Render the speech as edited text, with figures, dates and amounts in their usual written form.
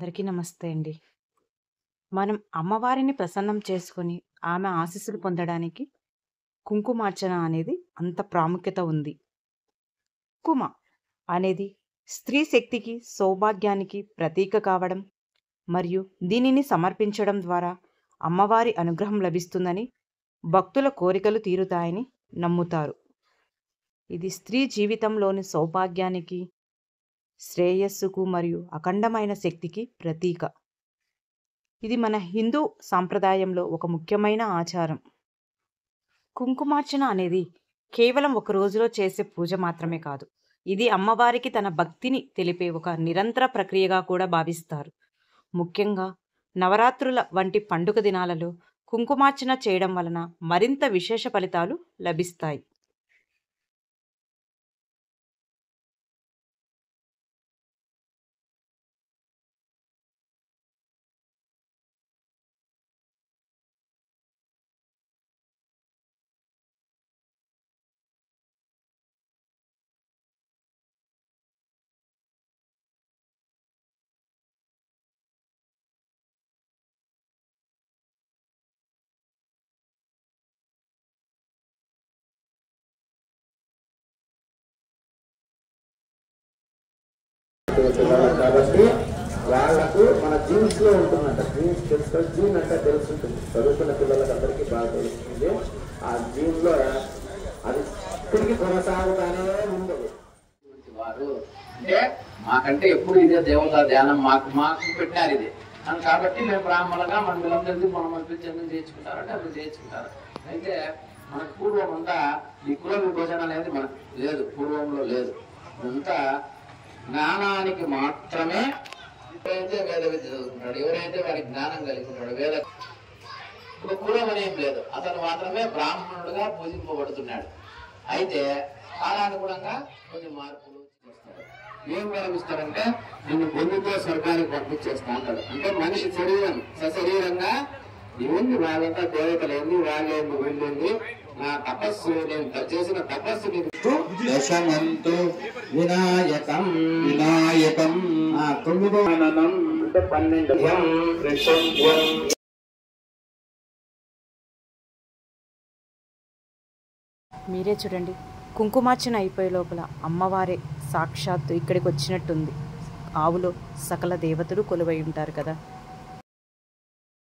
అందరికీ నమస్తే అండి. మనం అమ్మవారిని ప్రసన్నం చేసుకొని, ఆమె ఆశీస్సులు పొందడానికి కుంకుమార్చన అనేది అంత ప్రాముఖ్యత ఉంది. కుంకుమ అనేది స్త్రీ శక్తికి, సౌభాగ్యానికి ప్రతీక కావడం మరియు దీనిని సమర్పించడం ద్వారా అమ్మవారి అనుగ్రహం లభిస్తుందని, భక్తుల కోరికలు తీరుతాయని నమ్ముతారు. ఇది స్త్రీ జీవితంలోని సౌభాగ్యానికి, శ్రేయస్సుకు మరియు అఖండమైన శక్తికి ప్రతీక. ఇది మన హిందూ సాంప్రదాయంలో ఒక ముఖ్యమైన ఆచారం. కుంకుమార్చన అనేది కేవలం ఒక రోజులో చేసే పూజ మాత్రమే కాదు. ఇది అమ్మవారికి తన భక్తిని తెలిపే ఒక నిరంతర ప్రక్రియగా కూడా భావిస్తారు. ముఖ్యంగా నవరాత్రుల వంటి పండుగ దినాలలో కుంకుమార్చన చేయడం వలన మరింత విశేష ఫలితాలు లభిస్తాయి. కాబట్టి వాళ్ళకు మన జీన్స్ లో ఉంటుందంట. జీన్స్ తెలుసు, జీన్ అంటే తెలుసుంటుంది. చదువుకున్న పిల్లలకు అందరికీ బాగా తెలుస్తుంది. ఆ జీన్ లో అది తిరిగి కొనసాగుతానే ఉండదు. వారు అంటే మాకంటే ఎప్పుడు ఇదే దేవతా ధ్యానం మాకు పెట్టినారు ఇది అని. కాబట్టి మేము బ్రాహ్మణులుగా మన పిల్లలందరికీ మనం అనిపించేందుకు చేయించుకుంటారంటే అది చేయించుకుంటారు. అయితే మనకు పూర్వం అంతా ఈ కుల విభజన అనేది మనకు లేదు, పూర్వంలో లేదు. ఇదంతా జ్ఞానానికి మాత్రమే. ఎవరైతే వేద విద్య చదువుకుంటాడు, ఎవరైతే వారికి జ్ఞానం కలిగి ఉంటాడు, వేద ఇప్పుడు కులం అనేం లేదు, అతను మాత్రమే బ్రాహ్మణుడుగా పూజింపబడుతున్నాడు. అయితే కాలానుగుణంగా కొన్ని మార్పులు వస్తాయి. ఏం గర్విస్తారంటే నిన్ను పొందుతో స్వర్గానికి పంపించేస్తా అంటాడు. అంటే మనిషి శరీరం సశరీరంగా ఇవన్నీ వాళ్ళంతా దేవతలేంది, వాళ్ళేంది, వీళ్ళేంది, నా తపస్సు నేను చేసిన తపస్సు దశమంతు వినాయకం వినాయకం 9వ గణనం అంటే 12. మీరే చూడండి, కుంకుమార్చన అయిపోయే లోపల అమ్మవారే సాక్షాత్తు ఇక్కడికి వచ్చినట్టుంది. ఆవులో సకల దేవతలు కొలువై ఉంటారు కదా.